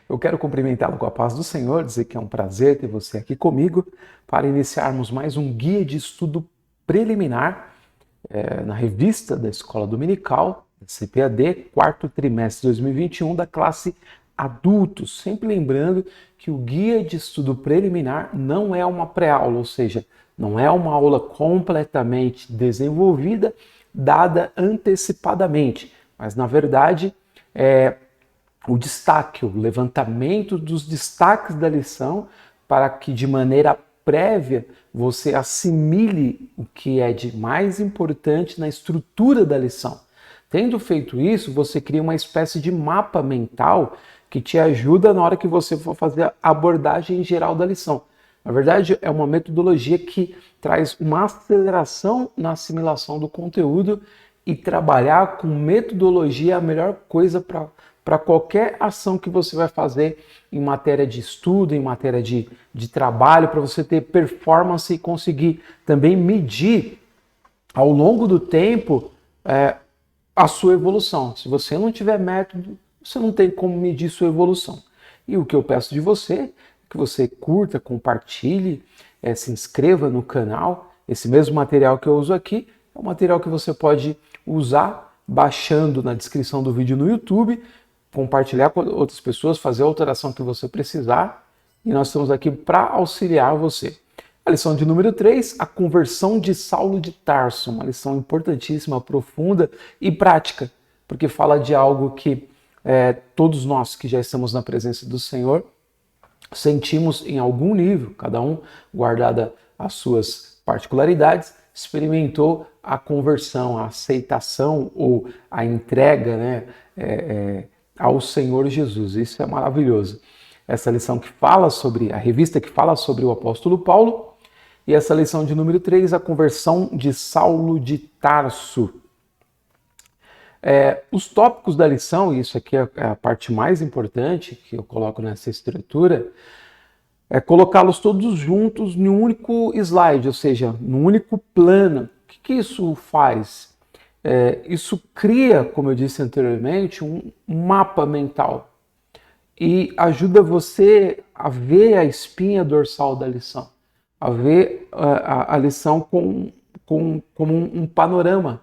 Eu quero cumprimentá-lo com a paz do Senhor, dizer que é um prazer ter você aqui comigo para iniciarmos mais um guia de estudo preliminar na revista da Escola Dominical, CPAD, quarto trimestre de 2021, da classe Adultos. Sempre lembrando que o guia de estudo preliminar não é uma pré-aula, ou seja, não é uma aula completamente desenvolvida, dada antecipadamente, mas na verdade é o destaque, o levantamento dos destaques da lição para que de maneira prévia você assimile o que é de mais importante na estrutura da lição. Tendo feito isso, você cria uma espécie de mapa mental que te ajuda na hora que você for fazer a abordagem geral da lição. Na verdade, é uma metodologia que traz uma aceleração na assimilação do conteúdo e trabalhar com metodologia é a melhor coisa para qualquer ação que você vai fazer em matéria de estudo, em matéria de trabalho, para você ter performance e conseguir também medir ao longo do tempo a sua evolução. Se você não tiver método, você não tem como medir sua evolução. E o que eu peço de você é que você curta, compartilhe, se inscreva no canal. Esse mesmo material que eu uso aqui é um material que você pode usar baixando na descrição do vídeo no YouTube, compartilhar com outras pessoas, fazer a alteração que você precisar. E nós estamos aqui para auxiliar você. A lição de número 3, a conversão de Saulo de Tarso, uma lição importantíssima, profunda e prática, porque fala de algo que todos nós que já estamos na presença do Senhor sentimos em algum nível, cada um guardada as suas particularidades, experimentou a conversão, a aceitação ou a entrega, ao Senhor Jesus. Isso é maravilhoso. Essa lição que fala sobre, a revista que fala sobre o apóstolo Paulo, e essa lição de número 3, a conversão de Saulo de Tarso. Os tópicos da lição, e isso aqui é a parte mais importante que eu coloco nessa estrutura, é colocá-los todos juntos em um único slide, ou seja, num único plano. O que isso faz? Isso cria, como eu disse anteriormente, um mapa mental e ajuda você a ver a espinha dorsal da lição, a ver a lição como um panorama,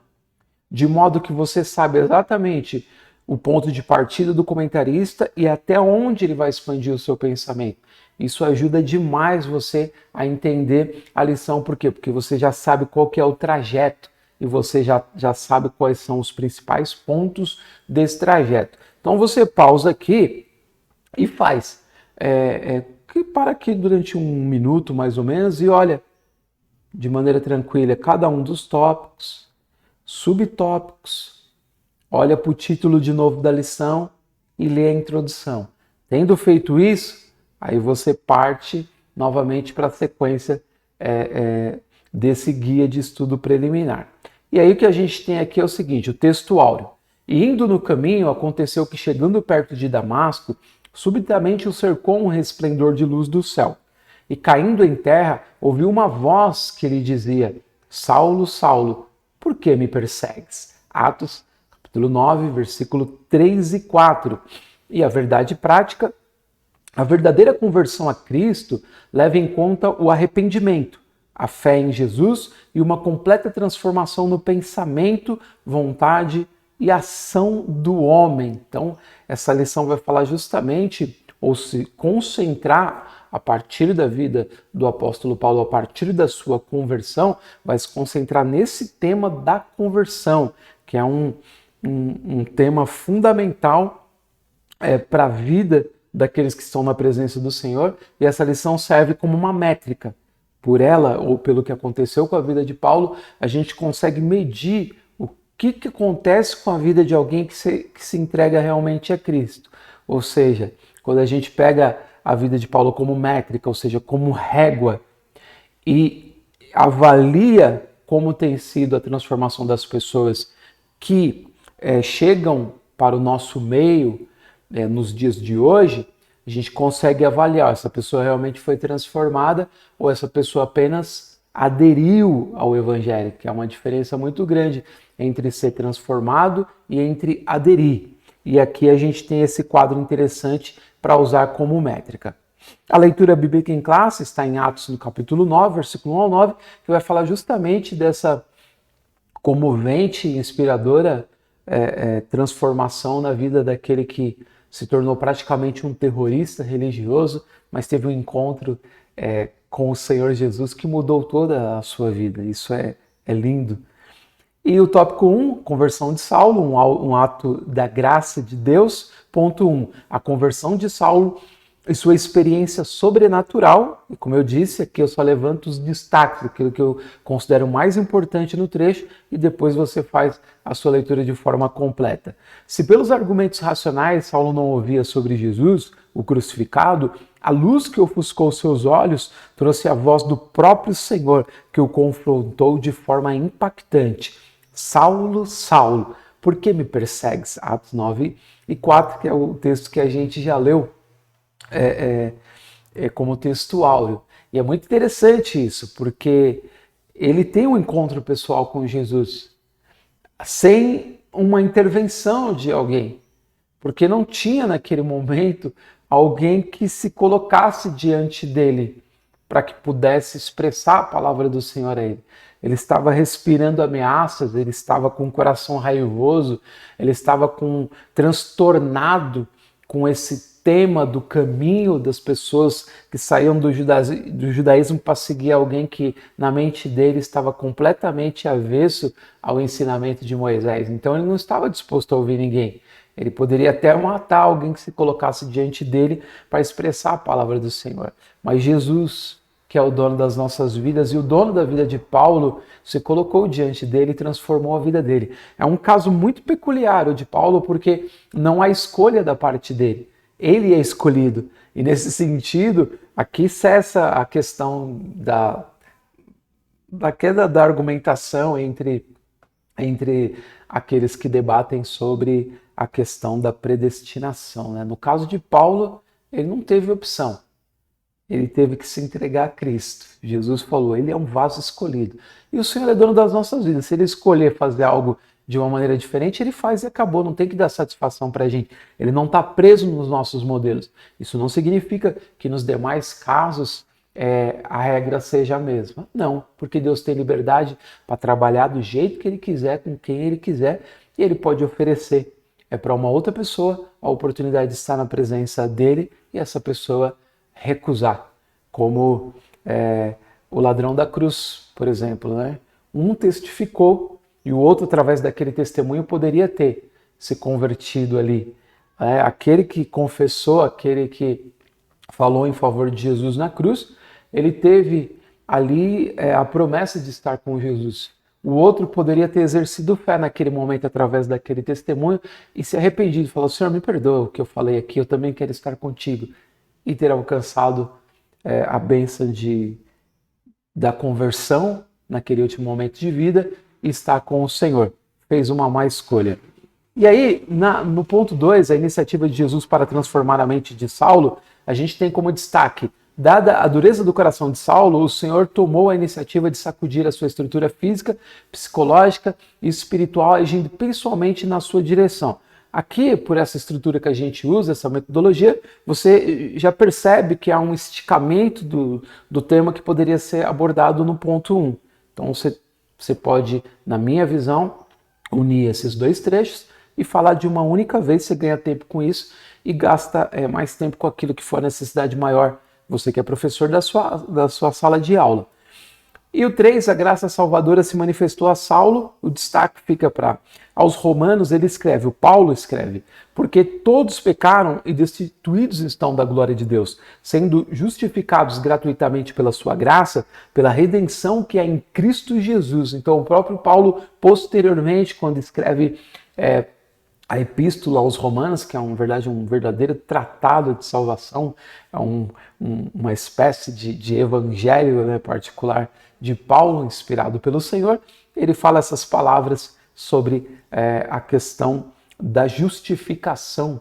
de modo que você sabe exatamente o ponto de partida do comentarista e até onde ele vai expandir o seu pensamento. Isso ajuda demais você a entender a lição. Por quê? Porque você já sabe qual que é o trajeto e você já sabe quais são os principais pontos desse trajeto. Então você pausa aqui e faz. Para aqui durante 1 minuto mais ou menos e olha de maneira tranquila cada um dos tópicos, subtópicos, olha para o título de novo da lição e lê a introdução. Tendo feito isso, aí você parte novamente para a sequência desse guia de estudo preliminar. E aí o que a gente tem aqui é o seguinte, o texto áureo. E indo no caminho, aconteceu que chegando perto de Damasco, subitamente o cercou um resplendor de luz do céu. E caindo em terra, ouviu uma voz que lhe dizia, Saulo, Saulo, por que me persegues? Atos, capítulo 9, versículo 3 e 4. E a verdade prática, a verdadeira conversão a Cristo leva em conta o arrependimento, a fé em Jesus e uma completa transformação no pensamento, vontade e ação do homem. Então, essa lição vai falar justamente, ou se concentrar a partir da vida do apóstolo Paulo, a partir da sua conversão, vai se concentrar nesse tema da conversão, que é um tema fundamental para a vida daqueles que estão na presença do Senhor, e essa lição serve como uma métrica. Por ela, ou pelo que aconteceu com a vida de Paulo, a gente consegue medir o que acontece com a vida de alguém que se entrega realmente a Cristo. Ou seja, quando a gente pega a vida de Paulo como métrica, ou seja, como régua, e avalia como tem sido a transformação das pessoas que chegam para o nosso meio nos dias de hoje, a gente consegue avaliar se essa pessoa realmente foi transformada ou essa pessoa apenas aderiu ao Evangelho, que é uma diferença muito grande entre ser transformado e entre aderir. E aqui a gente tem esse quadro interessante para usar como métrica. A leitura bíblica em classe está em Atos no capítulo 9, versículo 1 ao 9, que vai falar justamente dessa comovente e inspiradora transformação na vida daquele que se tornou praticamente um terrorista religioso, mas teve um encontro com o Senhor Jesus que mudou toda a sua vida. Isso é lindo. E o tópico 1, conversão de Saulo, um ato da graça de Deus. Ponto 1, a conversão de Saulo e sua experiência sobrenatural. E como eu disse, aqui eu só levanto os destaques, aquilo que eu considero mais importante no trecho, e depois você faz a sua leitura de forma completa. Se pelos argumentos racionais Saulo não ouvia sobre Jesus, o crucificado, a luz que ofuscou seus olhos trouxe a voz do próprio Senhor, que o confrontou de forma impactante. Saulo, Saulo, por que me persegues? Atos 9 e 4, que é o texto que a gente já leu como texto áureo. E é muito interessante isso, porque ele tem um encontro pessoal com Jesus, sem uma intervenção de alguém, porque não tinha naquele momento alguém que se colocasse diante dele para que pudesse expressar a palavra do Senhor a ele. Ele estava respirando ameaças, ele estava com o coração raivoso, ele estava transtornado com esse tema do caminho das pessoas que saíam do judaísmo para seguir alguém que na mente dele estava completamente avesso ao ensinamento de Moisés. Então ele não estava disposto a ouvir ninguém. Ele poderia até matar alguém que se colocasse diante dele para expressar a palavra do Senhor. Mas Jesus, que é o dono das nossas vidas e o dono da vida de Paulo, se colocou diante dele e transformou a vida dele. É um caso muito peculiar o de Paulo, porque não há escolha da parte dele. Ele é escolhido. E nesse sentido, aqui cessa a questão da queda da argumentação entre aqueles que debatem sobre a questão da predestinação, né? No caso de Paulo, ele não teve opção. Ele teve que se entregar a Cristo. Jesus falou, ele é um vaso escolhido. E o Senhor é dono das nossas vidas. Se ele escolher fazer algo de uma maneira diferente, ele faz e acabou. Não tem que dar satisfação para a gente. Ele não está preso nos nossos modelos. Isso não significa que nos demais casos a regra seja a mesma. Não, porque Deus tem liberdade para trabalhar do jeito que ele quiser, com quem ele quiser, e ele pode oferecer para uma outra pessoa a oportunidade de estar na presença dele e essa pessoa recusar, como o ladrão da cruz, por exemplo, né? Um testificou e o outro, através daquele testemunho, poderia ter se convertido ali. Aquele que confessou, aquele que falou em favor de Jesus na cruz, ele teve ali a promessa de estar com Jesus. O outro poderia ter exercido fé naquele momento através daquele testemunho e se arrependido, falou, Senhor, me perdoa o que eu falei aqui, eu também quero estar contigo. E ter alcançado a bênção da conversão naquele último momento de vida e estar com o Senhor. Fez uma má escolha. E aí, no ponto 2, a iniciativa de Jesus para transformar a mente de Saulo, a gente tem como destaque, dada a dureza do coração de Saulo, o Senhor tomou a iniciativa de sacudir a sua estrutura física, psicológica e espiritual, agindo pessoalmente na sua direção. Aqui, por essa estrutura que a gente usa, essa metodologia, você já percebe que há um esticamento do tema que poderia ser abordado no ponto 1. Então você pode, na minha visão, unir esses dois trechos e falar de uma única vez, você ganha tempo com isso e gasta mais tempo com aquilo que for a necessidade maior, você que é professor da sua sala de aula. E o 3, a graça salvadora se manifestou a Saulo, o destaque fica para aos romanos, o Paulo escreve, porque todos pecaram e destituídos estão da glória de Deus, sendo justificados gratuitamente pela sua graça, pela redenção que é em Cristo Jesus. Então o próprio Paulo, posteriormente, quando escreve a epístola aos romanos, que é um verdadeiro tratado de salvação, é uma espécie de evangelho, né, particular de Paulo, inspirado pelo Senhor, ele fala essas palavras sobre a questão da justificação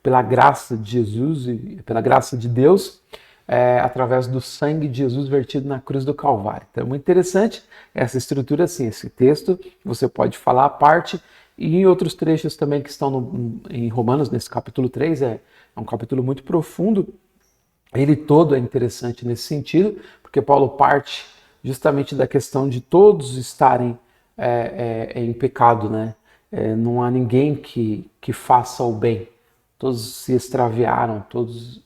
pela graça de Jesus e pela graça de Deus, através do sangue de Jesus vertido na cruz do Calvário. Então é muito interessante essa estrutura assim, esse texto, você pode falar a parte e em outros trechos também que estão em Romanos, nesse capítulo 3, é um capítulo muito profundo. Ele todo é interessante nesse sentido, porque Paulo parte justamente da questão de todos estarem em pecado, né? Não há ninguém que faça o bem. Todos se extraviaram, todos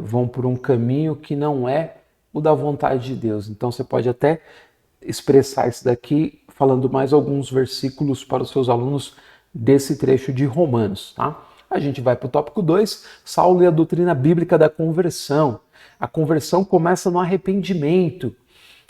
vão por um caminho que não é o da vontade de Deus. Então você pode até expressar isso daqui falando mais alguns versículos para os seus alunos desse trecho de Romanos, tá? A gente vai para o tópico 2, Saulo e a doutrina bíblica da conversão. A conversão começa no arrependimento.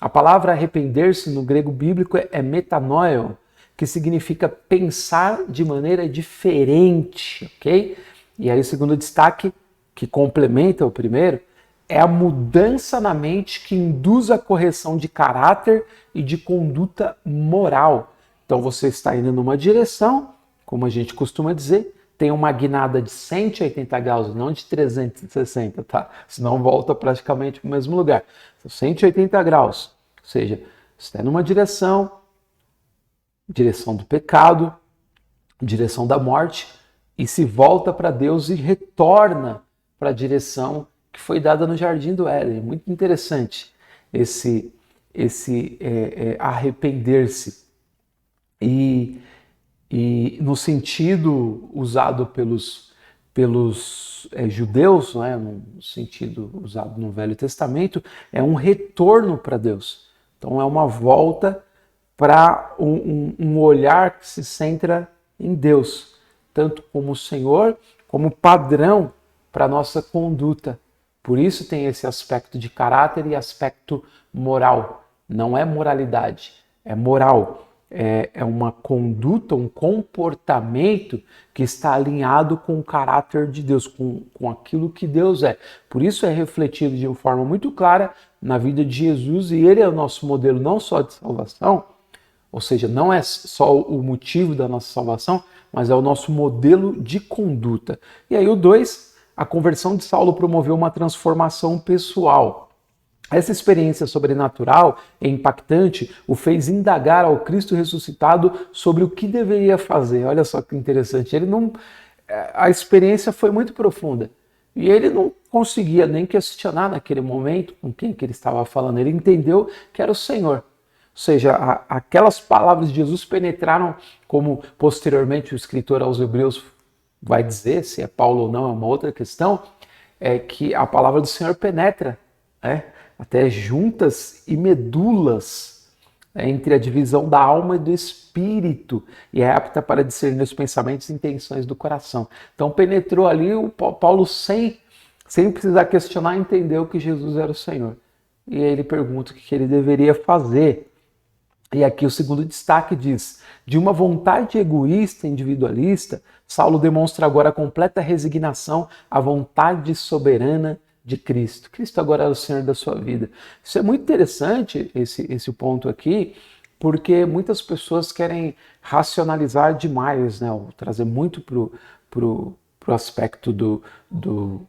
A palavra arrepender-se no grego bíblico é metanoio, que significa pensar de maneira diferente, ok? E aí o segundo destaque, que complementa o primeiro, é a mudança na mente que induz a correção de caráter e de conduta moral. Então você está indo numa direção, como a gente costuma dizer, tem uma guinada de 180 graus, não de 360, tá? Senão volta praticamente para o mesmo lugar. Então, 180 graus, ou seja, você está numa direção do pecado, direção da morte, e se volta para Deus e retorna para a direção que foi dada no Jardim do Éden. Muito interessante esse arrepender-se. E no sentido usado pelos judeus, né, no sentido usado no Velho Testamento, é um retorno para Deus. Então é uma volta para um olhar que se centra em Deus, tanto como Senhor, como padrão para a nossa conduta. Por isso tem esse aspecto de caráter e aspecto moral. Não é moralidade, é moral. É uma conduta, um comportamento que está alinhado com o caráter de Deus, com aquilo que Deus é. Por isso é refletido de uma forma muito clara na vida de Jesus, e ele é o nosso modelo não só de salvação, ou seja, não é só o motivo da nossa salvação, mas é o nosso modelo de conduta. E aí o 2, a conversão de Saulo promoveu uma transformação pessoal. Essa experiência sobrenatural e impactante o fez indagar ao Cristo ressuscitado sobre o que deveria fazer. Olha só que interessante. A experiência foi muito profunda e ele não conseguia nem questionar naquele momento com quem que ele estava falando. Ele entendeu que era o Senhor. Ou seja, aquelas palavras de Jesus penetraram, como posteriormente o escritor aos Hebreus vai dizer, se é Paulo ou não é uma outra questão, é que a palavra do Senhor penetra, até juntas e medulas, entre a divisão da alma e do espírito, e é apta para discernir os pensamentos e intenções do coração. Então penetrou ali, o Paulo sem precisar questionar, entendeu que Jesus era o Senhor. E aí ele pergunta o que ele deveria fazer. E aqui o segundo destaque diz: de uma vontade egoísta, individualista, Saulo demonstra agora a completa resignação à vontade soberana de Cristo. Cristo agora é o Senhor da sua vida. Isso é muito interessante, esse ponto aqui, porque muitas pessoas querem racionalizar demais, né? Ou trazer muito pro aspecto do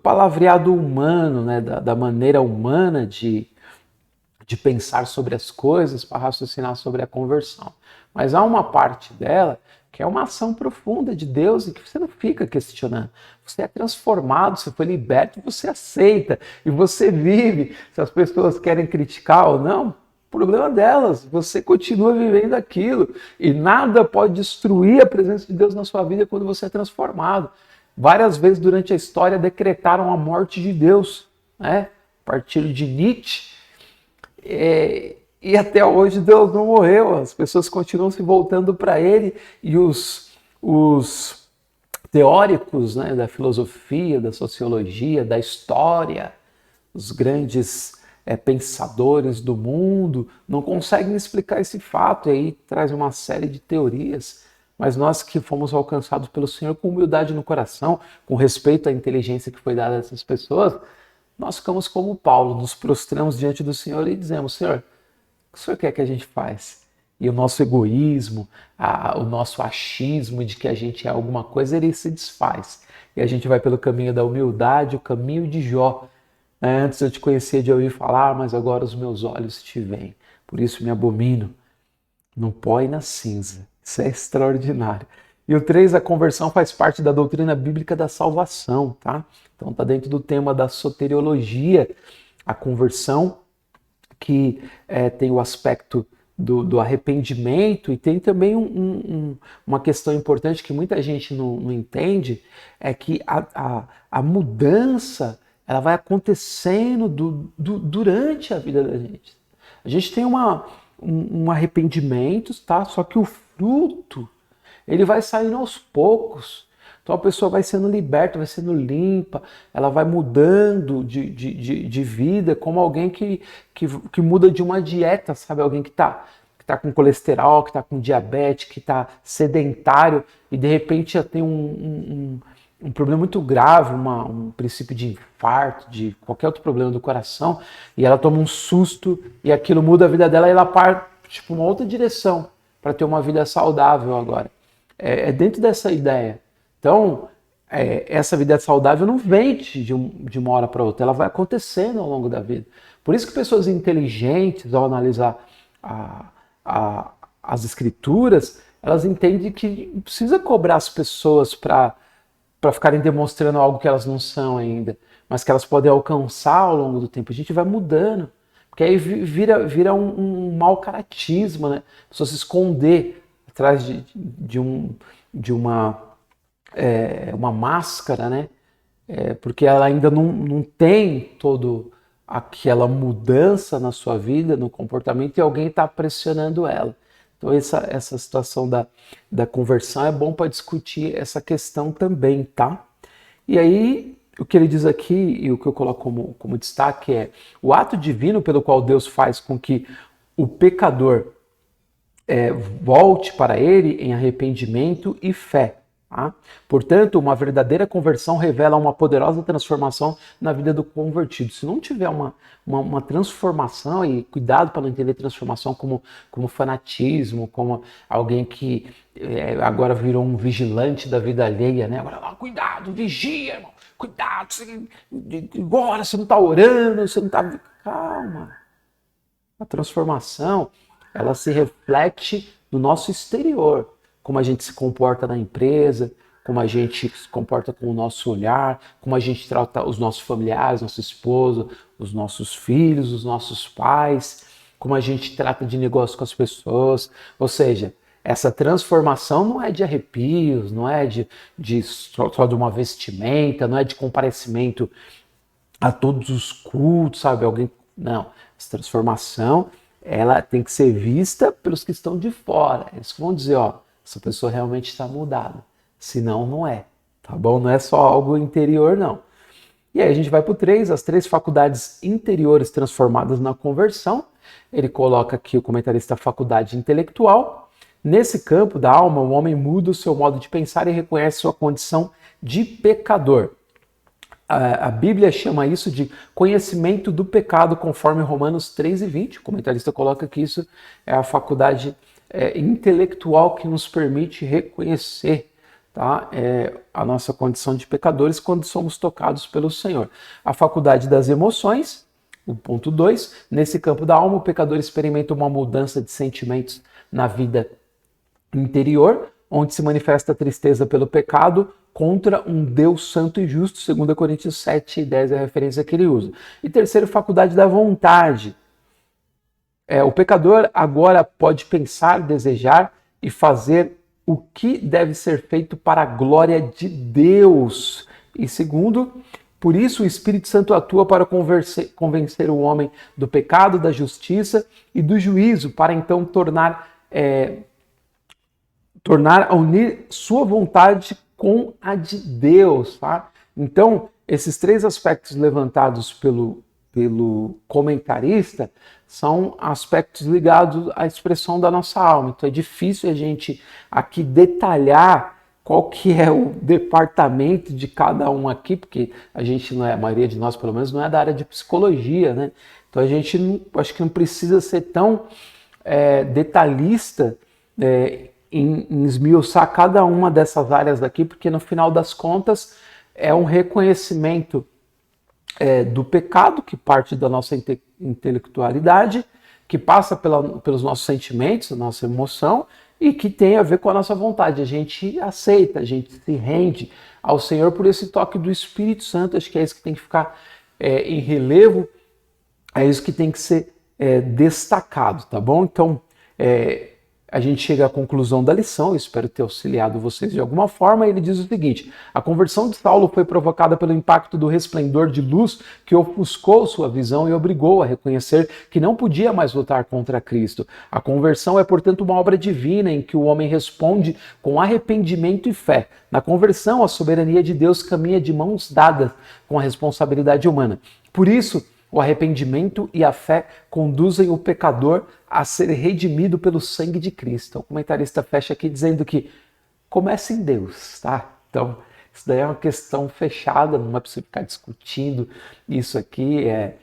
palavreado humano, né? Da maneira humana de pensar sobre as coisas para raciocinar sobre a conversão. Mas há uma parte dela que é uma ação profunda de Deus e que você não fica questionando. Você é transformado, você foi liberto, você aceita e você vive. Se as pessoas querem criticar ou não, problema delas. Você continua vivendo aquilo e nada pode destruir a presença de Deus na sua vida quando você é transformado. Várias vezes durante a história decretaram a morte de Deus, né? A partir de Nietzsche. E até hoje Deus não morreu, as pessoas continuam se voltando para ele, e os teóricos, né, da filosofia, da sociologia, da história, os grandes pensadores do mundo não conseguem explicar esse fato, e aí traz uma série de teorias. Mas nós que fomos alcançados pelo Senhor com humildade no coração, com respeito à inteligência que foi dada a essas pessoas, nós ficamos como Paulo, nos prostramos diante do Senhor e dizemos: Senhor, o que o Senhor quer que a gente faça? E o nosso egoísmo, o nosso achismo de que a gente é alguma coisa, ele se desfaz. E a gente vai pelo caminho da humildade, o caminho de Jó. Antes eu te conhecia de ouvir falar, mas agora os meus olhos te veem. Por isso me abomino no pó e na cinza. Isso é extraordinário. E o 3, a conversão faz parte da doutrina bíblica da salvação, tá? Então está dentro do tema da soteriologia, a conversão, que tem o aspecto do arrependimento, e tem também uma questão importante que muita gente não entende, é que a mudança ela vai acontecendo durante a vida da gente. A gente tem um arrependimento, tá? Só que o fruto ele vai saindo aos poucos. Então a pessoa vai sendo liberta, vai sendo limpa, ela vai mudando de vida, como alguém que muda de uma dieta, sabe? Alguém que tá com colesterol, que está com diabetes, que está sedentário e de repente já tem um problema muito grave, um princípio de infarto, de qualquer outro problema do coração, e ela toma um susto e aquilo muda a vida dela e ela parte tipo, uma outra direção para ter uma vida saudável agora. É dentro dessa ideia. Então, essa vida saudável não vem de uma hora para outra, ela vai acontecendo ao longo da vida. Por isso que pessoas inteligentes, ao analisar as escrituras, elas entendem que não precisa cobrar as pessoas para ficarem demonstrando algo que elas não são ainda, mas que elas podem alcançar ao longo do tempo. A gente vai mudando, porque aí vira um mau caratismo, né? A pessoa se esconder atrás de uma máscara, né? Porque ela ainda não tem todo aquela mudança na sua vida, no comportamento, e alguém está pressionando ela. Então essa situação da conversão é bom para discutir essa questão também, tá? E aí, o que ele diz aqui, e o que eu coloco como destaque é o ato divino pelo qual Deus faz com que o pecador volte para ele em arrependimento e fé. Tá? Portanto, uma verdadeira conversão revela uma poderosa transformação na vida do convertido. Se não tiver uma transformação, e cuidado para não entender transformação como fanatismo, como alguém que agora virou um vigilante da vida alheia, né? Agora, cuidado, vigia, irmão, cuidado, agora você não está orando, você não está... Calma. A transformação, ela se reflete no nosso exterior, como a gente se comporta na empresa, como a gente se comporta com o nosso olhar, como a gente trata os nossos familiares, nosso esposo, os nossos filhos, os nossos pais, como a gente trata de negócio com as pessoas. Ou seja, essa transformação não é de arrepios, não é só de uma vestimenta, não é de comparecimento a todos os cultos, sabe? Não, essa transformação ela tem que ser vista pelos que estão de fora. Eles vão dizer, essa pessoa realmente está mudada. Senão, não é. Tá bom? Não é só algo interior, não. E aí a gente vai para o 3, as 3 faculdades interiores transformadas na conversão. Ele coloca aqui o comentarista a faculdade intelectual. Nesse campo da alma, o homem muda o seu modo de pensar e reconhece sua condição de pecador. A Bíblia chama isso de conhecimento do pecado, conforme Romanos 3:20. O comentarista coloca que isso é a faculdade intelectual que nos permite reconhecer, tá? A nossa condição de pecadores quando somos tocados pelo Senhor. A faculdade das emoções, o ponto 2, nesse campo da alma, o pecador experimenta uma mudança de sentimentos na vida interior, onde se manifesta a tristeza pelo pecado contra um Deus santo e justo, 2 Coríntios 7:10 é a referência que ele usa. E terceiro, faculdade da vontade. O pecador agora pode pensar, desejar e fazer o que deve ser feito para a glória de Deus. E segundo, por isso o Espírito Santo atua para convencer o homem do pecado, da justiça e do juízo, para então tornar a unir sua vontade com a de Deus. Tá? Então, esses 3 aspectos levantados pelo comentarista são aspectos ligados à expressão da nossa alma. Então é difícil a gente aqui detalhar qual que é o departamento de cada um aqui, porque a gente não é, a maioria de nós pelo menos não é da área de psicologia, né? Então a gente acho que não precisa ser tão detalhista em esmiuçar cada uma dessas áreas daqui, porque no final das contas é um reconhecimento do pecado, que parte da nossa intelectualidade, que passa pelos nossos sentimentos, nossa emoção, e que tem a ver com a nossa vontade. A gente aceita, a gente se rende ao Senhor por esse toque do Espírito Santo. Acho que é isso que tem que ficar em relevo, é isso que tem que ser destacado, tá bom? Então, a gente chega à conclusão da lição, eu espero ter auxiliado vocês de alguma forma. Ele diz o seguinte: a conversão de Saulo foi provocada pelo impacto do resplendor de luz que ofuscou sua visão e obrigou a reconhecer que não podia mais lutar contra Cristo. A conversão é, portanto, uma obra divina em que o homem responde com arrependimento e fé. Na conversão, a soberania de Deus caminha de mãos dadas com a responsabilidade humana. Por isso, o arrependimento e a fé conduzem o pecador a ser redimido pelo sangue de Cristo. O comentarista fecha aqui dizendo que começa em Deus, tá? Então, isso daí é uma questão fechada, não é para você ficar discutindo isso aqui. É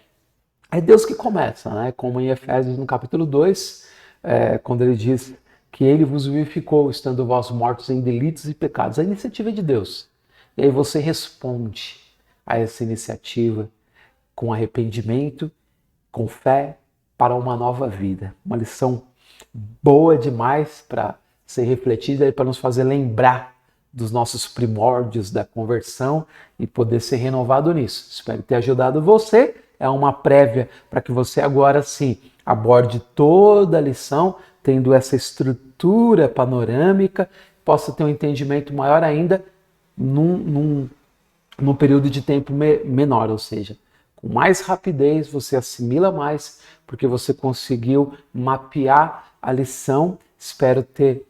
Deus que começa, né? Como em Efésios, no capítulo 2, quando ele diz que ele vos vivificou, estando vós mortos em delitos e pecados. A iniciativa é de Deus. E aí você responde a essa iniciativa com arrependimento, com fé, para uma nova vida. Uma lição boa demais para ser refletida e para nos fazer lembrar dos nossos primórdios da conversão e poder ser renovado nisso. Espero ter ajudado você. É uma prévia para que você agora sim aborde toda a lição, tendo essa estrutura panorâmica, possa ter um entendimento maior ainda num período de tempo menor, ou seja, com mais rapidez, você assimila mais, porque você conseguiu mapear a lição. Espero ter,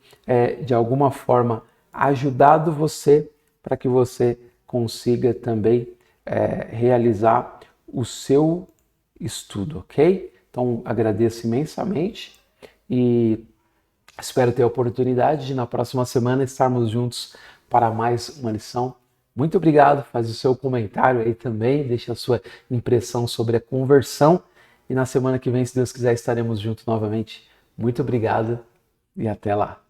de alguma forma, ajudado você para que você consiga também realizar o seu estudo, ok? Então, agradeço imensamente e espero ter a oportunidade de, na próxima semana, estarmos juntos para mais uma lição. Muito obrigado, faz o seu comentário aí também, deixa a sua impressão sobre a conversão e na semana que vem, se Deus quiser, estaremos juntos novamente. Muito obrigado e até lá.